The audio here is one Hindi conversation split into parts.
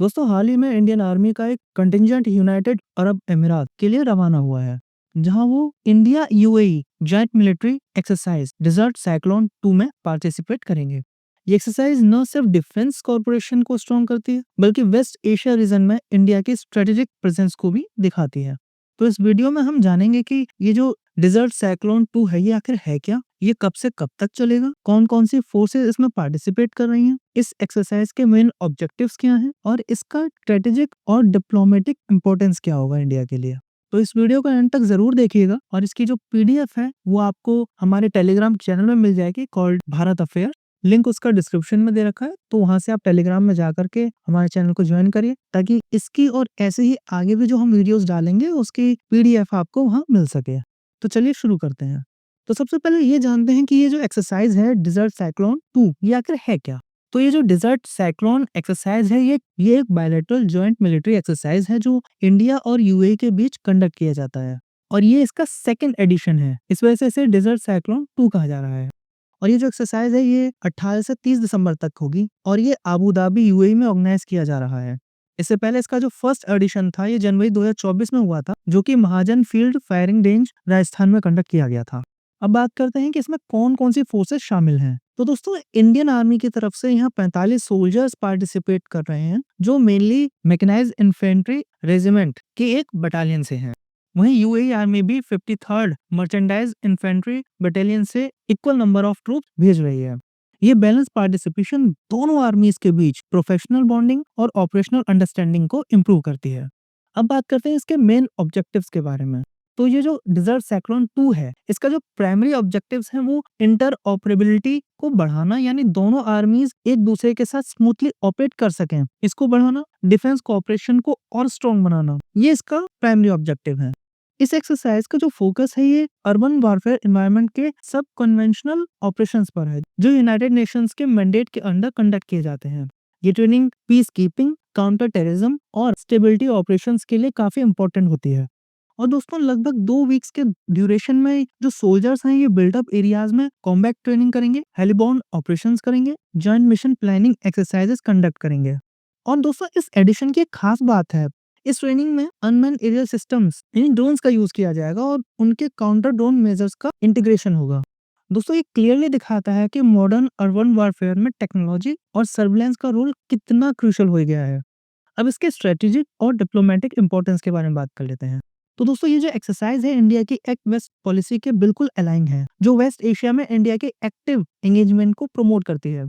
दोस्तों हाल ही में इंडियन आर्मी का एक कंटिंजेंट यूनाइटेड अरब अमीरात के लिए रवाना हुआ है, जहां वो India UAE joint military exercise desert cyclone 2 में पार्टिसिपेट करेंगे। ये एक्सरसाइज न सिर्फ डिफेंस कॉरपोरेशन को स्ट्रॉन्ग करती है, बल्कि वेस्ट एशिया रीजन में इंडिया की स्ट्रेटेजिक प्रेजेंस को भी दिखाती है। तो इस वीडियो में हम जानेंगे कि ये जो डिजर्ट साइक्लोन 2 है ये आखिर है क्या, ये कब से कब तक चलेगा, कौन कौन सी फोर्सेस इसमें पार्टिसिपेट कर रही हैं, इस एक्सरसाइज के मेन ऑब्जेक्टिव्स क्या हैं और इसका स्ट्रेटेजिक और डिप्लोमेटिक इंपॉर्टेंस क्या होगा इंडिया के लिए। तो इस वीडियो को एंड तक जरूर देखिएगा और इसकी जो पीडीएफ है वो आपको हमारे टेलीग्राम चैनल में मिल जाएगी, कॉल्ड भारत अफेयर। लिंक उसका डिस्क्रिप्शन में दे रखा है, तो वहां से आप टेलीग्राम में जा करके हमारे चैनल को ज्वाइन करिए, ताकि इसकी और ऐसे ही आगे भी जो हम वीडियोस डालेंगे उसकी पीडीएफ आपको वहां मिल सके। तो चलिए शुरू करते हैं। तो सबसे पहले ये जानते हैं कि ये जो एक्सरसाइज है डिजर्ट साइक्लोन 2 ये आखिर है क्या। तो ये जो डिजर्ट साइक्लोन एक्सरसाइज है ये एक बायलैटरल जॉइंट मिलिट्री एक्सरसाइज है जो इंडिया और यूएई के बीच कंडक्ट किया जाता है, और ये इसका सेकंड एडिशन है। इस वजह से इसे डिजर्ट साइक्लोन 2 कहा जा रहा है। और ये जो एक्सरसाइज है ये 18 से 30 दिसंबर तक होगी, और ये अबू धाबी यूएई में ऑर्गेनाइज किया जा रहा है। इससे पहले इसका जो फर्स्ट एडिशन था ये जनवरी 2024 में हुआ था, जो कि महाजन फील्ड फायरिंग रेंज राजस्थान में कंडक्ट किया गया था। अब बात करते हैं कि इसमें कौन कौन सी फोर्सेस शामिल हैं। तो दोस्तों इंडियन आर्मी की तरफ से यहाँ 45 सोल्जर्स पार्टिसिपेट कर रहे हैं, जो मेनली मैकेनाइज्ड इन्फेंट्री रेजिमेंट के एक बटालियन से हैं। वहीं यूएई आर्मी भी 53rd मर्चेंडाइज इन्फेंट्री बटालियन से इक्वल नंबर ऑफ ट्रूप भेज रही है। ये बैलेंस पार्टिसिपेशन दोनों आर्मीज के बीच प्रोफेशनल बॉन्डिंग और ऑपरेशनल अंडरस्टैंडिंग को इम्प्रूव करती है। अब बात करते हैं इसके मेन ऑब्जेक्टिव्स के बारे में। तो ये जो डिजर्ट साइक्लोन 2 है, इसका जो प्राइमरी ऑब्जेक्टिव्स हैं वो इंटर ऑपरेबिलिटी को बढ़ाना, यानी दोनों आर्मीज एक दूसरे के साथ स्मूथली ऑपरेट कर सकें, इसको बढ़ाना, डिफेंस कोऑपरेशन को और स्ट्रॉन्ग बनाना, ये इसका प्राइमरी ऑब्जेक्टिव है। इस एक्सरसाइज का जो फोकस है ये अर्बन वारफेयर एनवायरनमेंट के सब कन्वेंशनल ऑपरेशंस पर है, जो यूनाइटेड नेशंस के मैंडेट के अंडर कंडक्ट किए जाते हैं। ये training peace keeping, counter terrorism और स्टेबिलिटी ऑपरेशंस के लिए काफी इंपॉर्टेंट होती है। और दोस्तों लगभग 2 वीक्स के ड्यूरेशन में जो सोल्जर्स हैं ये बिल्डअप एरियाज में कॉम्बैट ट्रेनिंग करेंगे, हेलीबॉर्न ऑपरेशंस करेंगे, joint mission planning exercises conduct करेंगे। और दोस्तों इस एडिशन की एक खास बात है, इस ट्रेनिंग में अनमैन एरियल सिस्टम्स यानी ड्रोन्स का यूज किया जाएगा और उनके काउंटर ड्रोन मेजर्स का इंटीग्रेशन होगा। दोस्तों ये क्लियरली दिखाता है कि मॉडर्न अर्बन वारफेयर में टेक्नोलॉजी और सर्विलेंस का रोल कितना क्रूशियल हो गया है। अब इसके स्ट्रेटेजिक और डिप्लोमेटिक इंपॉर्टेंस के बारे में बात कर लेते हैं। तो दोस्तों ये जो एक्सरसाइज है इंडिया की एक्ट वेस्ट पॉलिसी के बिल्कुल अलाइन है, जो वेस्ट एशिया में इंडिया के एक्टिव एंगेजमेंट को प्रमोट करती है।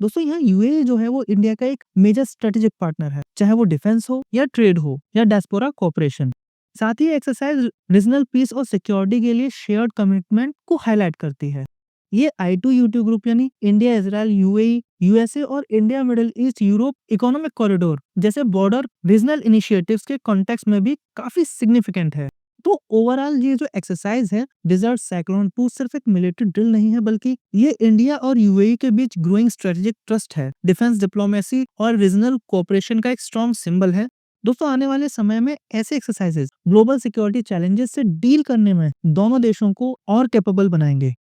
दोस्तों यहाँ यूएई जो है वो इंडिया का एक मेजर स्ट्रेटेजिक पार्टनर है, चाहे वो डिफेंस हो या ट्रेड हो या डायस्पोरा कोऑपरेशन। साथ ही एक्सरसाइज रीजनल पीस और सिक्योरिटी के लिए शेयर्ड कमिटमेंट को हाईलाइट करती है। ये I2U2 ग्रुप यानी इंडिया, इजराइल, यूएई, यूएसए और India middle east Europe economic corridor जैसे बॉर्डर रीजनल इनिशिएटिव्स के कॉन्टेक्स्ट में भी काफी सिग्निफिकेंट है। तो ओवरऑल ये जो एक्सरसाइज है डिजर्ट साइक्लोन 2 सिर्फ एक मिलिट्री ड्रिल नहीं है, बल्कि ये इंडिया और यूएई के बीच ग्रोइंग स्ट्रेटेजिक ट्रस्ट है, डिफेंस डिप्लोमेसी और रीजनल कोऑपरेशन का एक स्ट्रॉन्ग सिंबल है। दोस्तों आने वाले समय में ऐसे एक्सरसाइजेज ग्लोबल सिक्योरिटी चैलेंजेस से डील करने में दोनों देशों को और कैपेबल बनाएंगे।